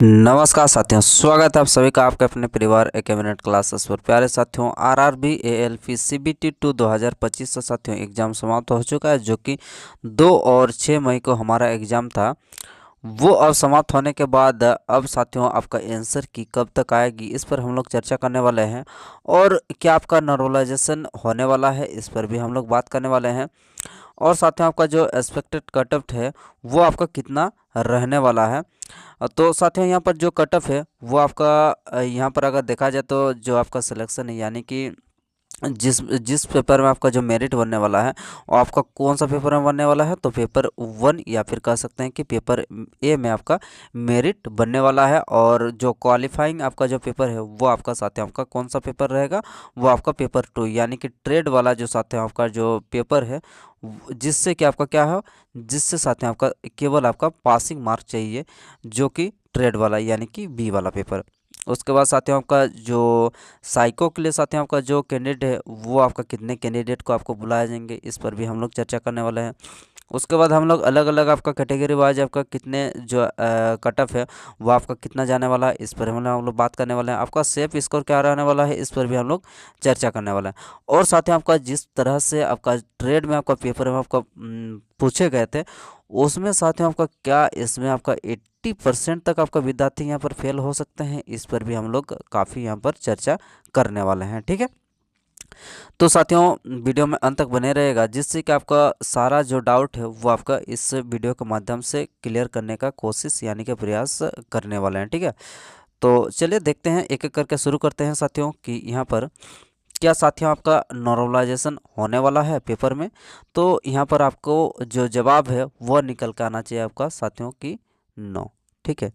नमस्कार साथियों, स्वागत है आप सभी का आपके अपने परिवार एक मिनट क्लासेस पर। प्यारे साथियों, आरआरबी एएलपी सीबीटी 2 2025 से साथियों एग्ज़ाम समाप्त हो चुका है, जो कि 2 और 6 मई को हमारा एग्ज़ाम था। वो अब समाप्त होने के बाद अब साथियों आपका आंसर की कब तक आएगी, इस पर हम लोग चर्चा करने वाले हैं। और क्या आपका नॉर्मलाइजेशन होने वाला है, इस पर भी हम लोग बात करने वाले हैं। और साथियों आपका जो एक्सपेक्टेड कट ऑफ है वो आपका कितना रहने वाला है। तो साथियों यहाँ पर जो कट ऑफ है वो आपका यहाँ पर अगर देखा जाए तो जो आपका सिलेक्शन है, यानी कि जिस जिस पेपर में आपका जो मेरिट बनने वाला है वो आपका कौन सा पेपर में बनने वाला है, तो पेपर 1 या फिर कह सकते हैं कि पेपर ए में आपका मेरिट बनने वाला है। और जो क्वालिफाइंग आपका जो पेपर है वो आपका साथियों आपका कौन सा पेपर रहेगा, वो आपका पेपर 2 यानी कि ट्रेड वाला जो साथियों आपका जो पेपर है, जिससे कि आपका क्या है, जिससे साथियों आपका केवल आपका पासिंग मार्क चाहिए, जो कि ट्रेड वाला यानी कि बी वाला पेपर। उसके बाद साथियों आपका जो साइको के लिए साथियों आपका जो कैंडिडेट है वो आपका कितने कैंडिडेट को आपको बुलाए जाएंगे, इस पर भी हम लोग चर्चा करने वाले हैं। उसके बाद हम लोग अलग अलग आपका कैटेगरी वाइज आपका कितने जो कट ऑफ है वो आपका कितना जाने वाला है, इस पर हम लोग बात करने वाले हैं। आपका सेफ स्कोर क्या रहने वाला है, इस पर भी हम लोग चर्चा करने वाले हैं। और साथ ही आपका जिस तरह से आपका ट्रेड में आपका पेपर में आपका पूछे गए थे, उसमें साथ ही आपका क्या इसमें आपका 80% तक आपका विद्यार्थी यहाँ पर फेल हो सकते हैं, इस पर भी हम लोग काफ़ी यहाँ पर चर्चा करने वाले हैं। ठीक है, तो साथियों वीडियो में अंत तक बने रहेगा, जिससे कि आपका सारा जो डाउट है वो आपका इस वीडियो के माध्यम से क्लियर करने का कोशिश यानी कि प्रयास करने वाले हैं। ठीक है, तो चलिए देखते हैं, एक एक करके शुरू करते हैं साथियों कि यहाँ पर क्या साथियों आपका नॉर्मलाइजेशन होने वाला है पेपर में। तो यहाँ पर आपको जो जवाब है वो निकल कर आना चाहिए आपका साथियों की नो। ठीक है,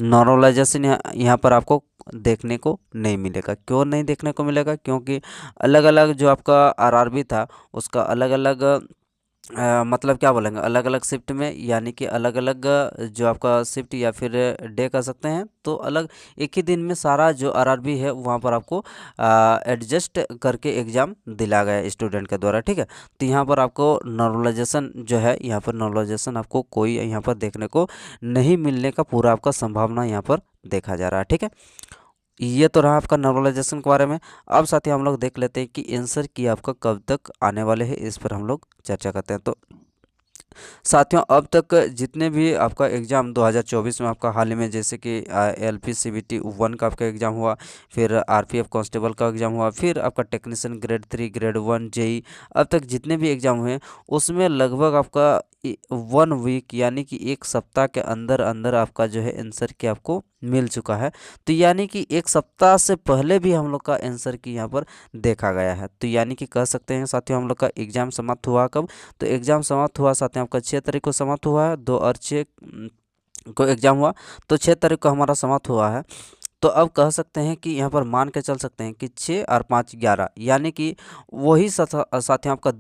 नॉर्मलाइजेशन यहाँ पर आपको देखने को नहीं मिलेगा। क्यों नहीं देखने को मिलेगा, क्योंकि अलग अलग जो आपका आरआरबी था उसका अलग अलग मतलब क्या बोलेंगे, अलग अलग शिफ्ट में, यानी कि अलग अलग जो आपका शिफ्ट या फिर डे कर सकते हैं, तो अलग एक ही दिन में सारा जो आरआरबी है वहाँ पर आपको एडजस्ट करके एग्ज़ाम दिला गया स्टूडेंट के द्वारा। ठीक है, तो यहाँ पर आपको नॉर्मलाइजेशन जो है, यहाँ पर नॉर्मलाइजेशन आपको कोई यहाँ पर देखने को नहीं मिलने का पूरा आपका संभावना यहाँ पर देखा जा रहा है। ठीक है, ये तो रहा आपका नॉर्मलाइजेशन के बारे में। अब साथ ही हम लोग देख लेते हैं कि आंसर की आपका कब तक आने वाले हैं, इस पर हम लोग चर्चा करते हैं। तो साथियों अब तक जितने भी आपका एग्ज़ाम 2024 में आपका हाल ही में, जैसे कि एलपी सीबीटी 1 का आपका एग्ज़ाम हुआ, फिर आरपीएफ कांस्टेबल का एग्ज़ाम हुआ, फिर आपका टेक्नीशियन ग्रेड 3 ग्रेड 1 जेई, अब तक जितने भी एग्ज़ाम हुए उसमें लगभग आपका 1 वीक यानी कि एक सप्ताह के अंदर अंदर आपका जो है आंसर की आपको मिल चुका है। तो यानी कि एक सप्ताह से पहले भी हम लोग का आंसर की यहाँ पर देखा गया है। तो यानी कि कह सकते हैं साथियों हम लोग का एग्ज़ाम समाप्त हुआ कब, तो एग्ज़ाम समाप्त हुआ साथियों आपका 6 तारीख को समाप्त हुआ है। 2 और 6 को एग्ज़ाम हुआ, तो 6 तारीख को हमारा समाप्त हुआ है। तो अब कह सकते हैं कि यहाँ पर मान के चल सकते हैं कि 6 और 5 11, यानी कि वही साथियों आपका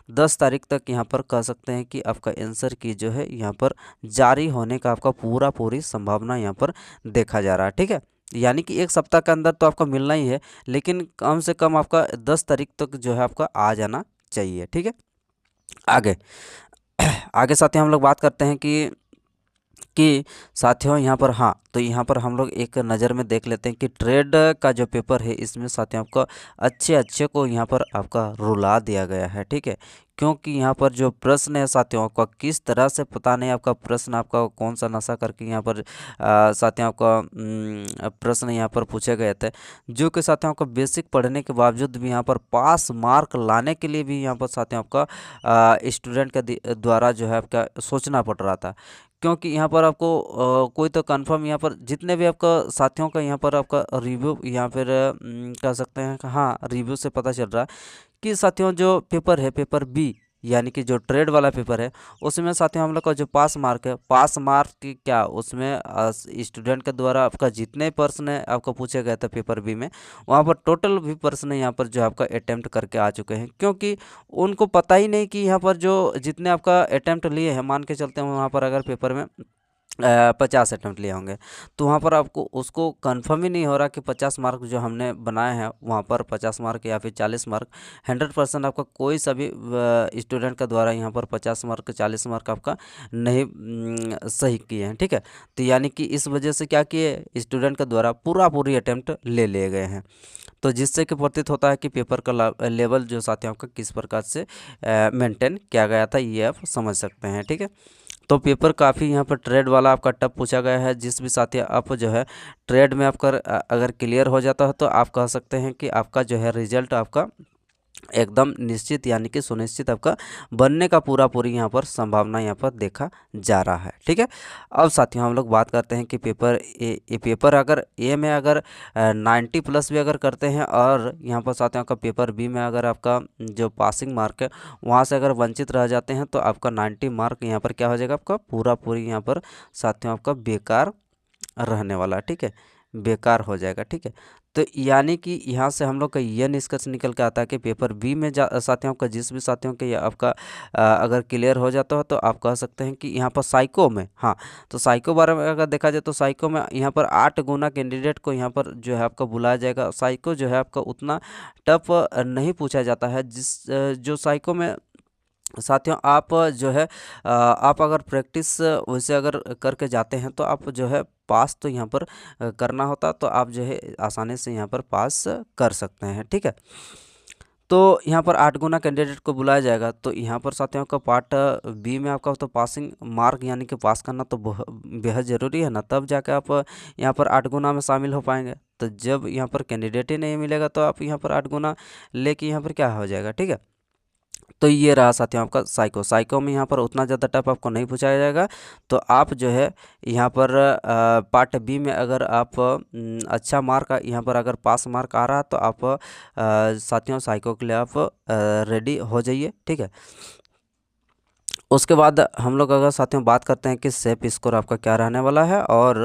10 तारीख तक यहाँ पर कह सकते हैं कि आपका आंसर की जो है यहाँ पर जारी होने का आपका पूरी संभावना यहाँ पर देखा जा रहा है। ठीक है, यानी कि एक सप्ताह के अंदर तो आपका मिलना ही है, लेकिन कम से कम आपका 10 तारीख तक जो है आपका आ जाना चाहिए। ठीक है, आगे आगे साथियों हम लोग बात करते हैं कि साथियों यहाँ पर, हाँ, तो यहाँ पर हम लोग एक नज़र में देख लेते हैं कि ट्रेड का जो पेपर है इसमें साथियों आपका अच्छे अच्छे को यहाँ पर आपका रुला दिया गया है। ठीक है, क्योंकि यहाँ पर जो प्रश्न है साथियों आपका किस तरह से पता नहीं, आपका प्रश्न आपका कौन सा नशा करके यहाँ पर साथियों आपका प्रश्न यहाँ पर पूछे गए थे, जो कि साथियों आपका बेसिक पढ़ने के बावजूद भी यहाँ पर पास मार्क लाने के लिए भी यहाँ पर साथियों आपका स्टूडेंट के द्वारा जो है आपका सोचना पड़ रहा था। क्योंकि यहाँ पर आपको कोई तो कंफर्म यहाँ पर जितने भी आपका साथियों का यहाँ पर आपका रिव्यू या फिर कह सकते हैं कि हाँ, रिव्यू से पता चल रहा है कि साथियों जो पेपर है पेपर बी यानी कि जो ट्रेड वाला पेपर है, उसमें साथियों हम लोग का जो पास मार्क है, पास मार्क की क्या उसमें स्टूडेंट के द्वारा आपका जितने प्रश्न है आपको पूछे गए थे पेपर बी में, वहाँ पर टोटल भी प्रश्न यहाँ पर जो आपका अटेम्प्ट करके आ चुके हैं। क्योंकि उनको पता ही नहीं कि यहाँ पर जो जितने आपका अटेम्प्ट लिए हैं, मान के चलते हैं वहाँ पर अगर पेपर में 50 अटैम्प्ट लिए होंगे। तो वहाँ पर आपको उसको कंफर्म ही नहीं हो रहा कि 50 मार्क जो हमने बनाए हैं वहाँ पर 50 मार्क या फिर 40 मार्क 100% आपका कोई सा भी स्टूडेंट का द्वारा यहाँ पर 50 मार्क 40 मार्क आपका नहीं सही किए हैं। ठीक है, तो यानी कि इस वजह से क्या किए, स्टूडेंट के द्वारा पूरी अटैम्प्ट ले लिए गए हैं। तो जिससे कि प्रतीत होता है कि पेपर का लेवल जो साथियों का किस प्रकार से मेंटेन किया गया था, ये आप समझ सकते हैं। ठीक है, तो पेपर काफ़ी यहाँ पर ट्रेड वाला आपका टफ पूछा गया है। जिस भी साथी आप जो है ट्रेड में आपका अगर क्लियर हो जाता है तो आप कह सकते हैं कि आपका जो है रिजल्ट आपका एकदम निश्चित यानी कि सुनिश्चित आपका बनने का पूरी यहाँ पर संभावना यहाँ पर देखा जा रहा है। ठीक है, अब साथियों हम लोग बात करते हैं कि पेपर अगर ए में अगर 90 प्लस भी अगर करते हैं और यहाँ पर साथियों का पेपर बी में अगर आपका जो पासिंग मार्क है वहाँ से अगर वंचित रह जाते हैं तो आपका 90 मार्क यहाँ पर क्या हो जाएगा, आपका पूरी यहाँ पर साथियों आपका बेकार रहने वाला। ठीक है, बेकार हो जाएगा। ठीक है, तो यानी कि यहाँ से हम लोग का ये निष्कर्ष निकल के आता है कि पेपर बी में साथियों का जिस भी साथियों के ये आपका अगर क्लियर हो जाता हो तो आप कह सकते हैं कि यहाँ पर साइको में, हाँ, तो साइको बारे में अगर देखा जाए तो साइको में यहाँ पर 8 गुना कैंडिडेट को यहाँ पर जो है आपका बुलाया जाएगा। साइको जो है आपका उतना टफ नहीं पूछा जाता है। जो साइको में साथियों आप जो है आप अगर प्रैक्टिस वैसे अगर करके जाते हैं तो आप जो है पास तो यहाँ पर करना होता, तो आप जो है आसानी से यहाँ पर पास कर सकते हैं। ठीक है, तो यहाँ पर 8 गुना कैंडिडेट को बुलाया जाएगा। तो यहाँ पर साथियों का पार्ट बी में आपका तो पासिंग मार्क यानी कि पास करना तो बेहद ज़रूरी है ना, तब जाके आप यहाँ पर 8 गुना में शामिल हो पाएंगे। तो जब यहाँ पर कैंडिडेट ही नहीं मिलेगा तो आप यहाँ पर 8 गुना लेके यहाँ पर क्या हो जाएगा। ठीक है, तो ये रहा साथियों आपका साइको में यहाँ पर उतना ज़्यादा टफ आपको नहीं पूछा जाएगा। तो आप जो है यहाँ पर पार्ट बी में अगर आप अच्छा मार्क यहाँ पर अगर पास मार्क आ रहा तो आप साथियों साइको के लिए आप रेडी हो जाइए। ठीक है, उसके बाद हम लोग अगर साथियों बात करते हैं कि सेफ स्कोर आपका क्या रहने वाला है और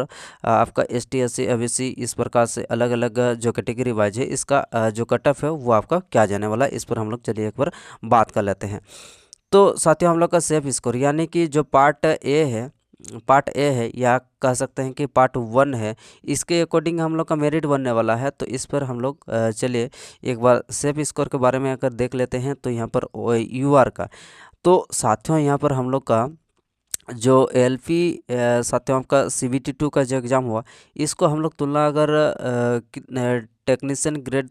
आपका ST SC OBC इस प्रकार से अलग अलग जो कैटेगरी वाइज है इसका जो कट ऑफ है वो आपका क्या जाने वाला है, इस पर हम लोग चलिए एक बार बात कर लेते हैं। तो साथियों हम लोग का सेफ स्कोर यानी कि जो पार्ट ए है या कह सकते हैं कि पार्ट 1 है, इसके अकॉर्डिंग हम लोग का मेरिट बनने वाला है। तो इस पर हम लोग चलिए एक बार सेफ स्कोर के बारे में अगर देख लेते हैं। तो यहाँ पर UR का, तो साथियों यहाँ पर हम लोग का जो LP साथियों आपका CBT 2 का जो एग्ज़ाम हुआ, इसको हम लोग तुलना अगर टेक्नीशियन ग्रेड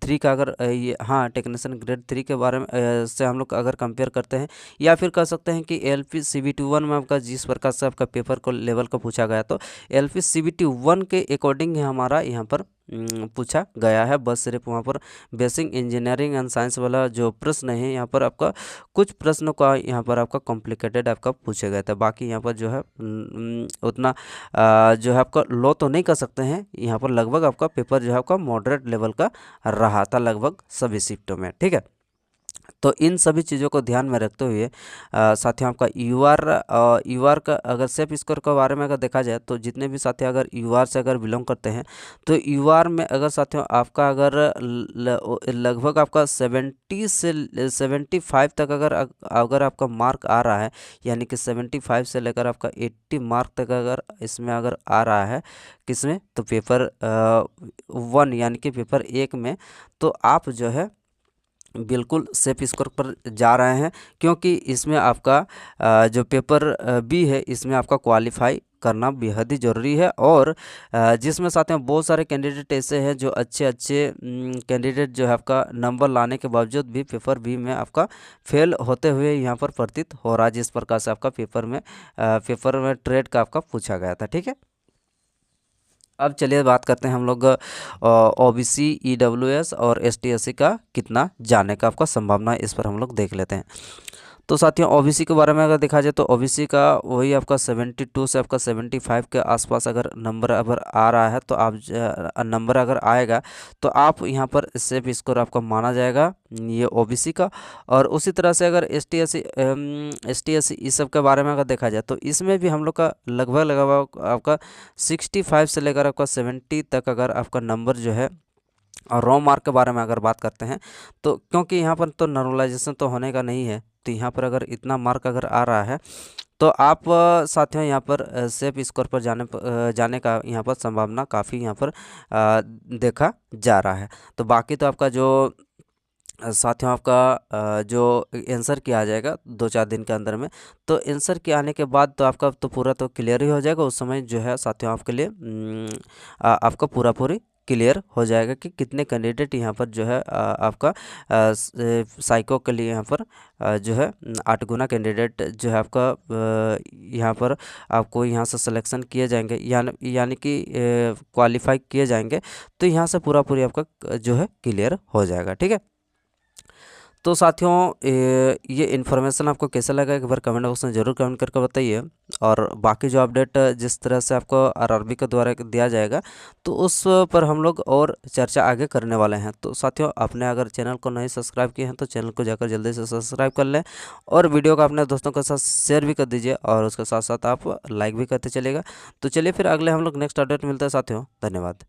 3 का अगर ये, हाँ, टेक्नीशियन ग्रेड 3 के बारे में से हम लोग अगर कंपेयर करते हैं या फिर कह सकते हैं कि LP CBT 1 में आपका जिस प्रकार से आपका पेपर को लेवल को पूछा गया, तो LP CBT 1 के अकॉर्डिंग ही हमारा यहाँ पर पूछा गया है। बस सिर्फ वहाँ पर बेसिक इंजीनियरिंग एंड साइंस वाला जो प्रश्न है यहाँ पर आपका कुछ प्रश्नों का यहाँ पर आपका कॉम्प्लिकेटेड आपका पूछे गए थे। बाकी यहाँ पर जो है उतना जो है आपका लो तो नहीं कर सकते हैं, यहाँ पर लगभग आपका पेपर जो है आपका मॉडरेट लेवल का रहा था लगभग सभी शिफ्टों में। ठीक है, तो इन सभी चीज़ों को ध्यान में रखते हुए साथियों आपका UR का अगर सेफ स्कोर के बारे में अगर देखा जाए तो जितने भी साथी अगर UR से अगर बिलोंग करते हैं तो UR में अगर साथियों आपका अगर लगभग आपका 70 से 75 तक अगर आपका मार्क आ रहा है, यानी कि 75 से लेकर आपका 80 मार्क तक अगर इसमें अगर आ रहा है किसमें, तो पेपर 1 यानी कि पेपर 1 में, तो आप जो है बिल्कुल सेफ स्कोर पर जा रहे हैं। क्योंकि इसमें आपका जो पेपर बी है इसमें आपका क्वालिफाई करना बेहद ही ज़रूरी है। और जिसमें साथ में बहुत सारे कैंडिडेट ऐसे हैं जो अच्छे कैंडिडेट जो है आपका नंबर लाने के बावजूद भी पेपर बी में आपका फेल होते हुए यहाँ पर प्रतीत हो रहा है, जिस प्रकार से आपका पेपर में ट्रेड का आपका पूछा गया था। ठीक है, अब चलिए बात करते हैं हम लोग OBC EWS और ST SC का कितना जाने का आपका संभावना है, इस पर हम लोग देख लेते हैं। तो साथियों OBC के बारे में अगर देखा जाए तो OBC का वही आपका 72 से आपका 75 के आसपास अगर नंबर अगर आ रहा है तो आप नंबर अगर आएगा तो आप यहाँ पर सेफ स्कोर आपका माना जाएगा ये OBC का। और उसी तरह से अगर ST SC इस सब के बारे में अगर देखा जाए तो इसमें भी हम लोग का लगभग आपका 65 से लेकर आपका 70 तक अगर आपका नंबर जो है। और रॉ मार्क के बारे में अगर बात करते हैं तो क्योंकि यहाँ पर तो नॉर्मलाइजेशन तो होने का नहीं है, तो यहाँ पर अगर इतना मार्क अगर आ रहा है तो आप साथियों यहाँ पर सेफ स्कोर पर जाने का यहाँ पर संभावना काफ़ी यहाँ पर देखा जा रहा है। तो बाकी तो आपका जो साथियों आपका जो आंसर किया आ जाएगा 2-4 दिन के अंदर में, तो आंसर के आने के बाद तो आपका तो पूरा तो क्लियर ही हो जाएगा। उस समय जो है साथियों आपके लिए आपका पूरा पूरी क्लियर हो जाएगा कि कितने कैंडिडेट यहाँ पर जो है आपका साइको के लिए यहाँ पर जो है 8 गुना कैंडिडेट जो है आपका यहाँ पर आपको यहाँ से सिलेक्शन किए जाएंगे, यानी कि क्वालिफाई किए जाएंगे। तो यहाँ से पूरा पूरी आपका जो है क्लियर हो जाएगा। ठीक है, तो साथियों ये इन्फॉर्मेशन आपको कैसा लगा एक बार कमेंट बॉक्स में ज़रूर कमेंट करके बताइए। और बाकी जो अपडेट जिस तरह से आपको आरआरबी के द्वारा दिया जाएगा तो उस पर हम लोग और चर्चा आगे करने वाले हैं। तो साथियों आपने अगर चैनल को नहीं सब्सक्राइब किए हैं तो चैनल को जाकर जल्दी से सब्सक्राइब कर लें और वीडियो को अपने दोस्तों के साथ शेयर भी कर दीजिए और उसके साथ साथ आप लाइक भी करते चलेगा। तो चलिए फिर अगले हम लोग नेक्स्ट अपडेट मिलते हैं साथियों। धन्यवाद।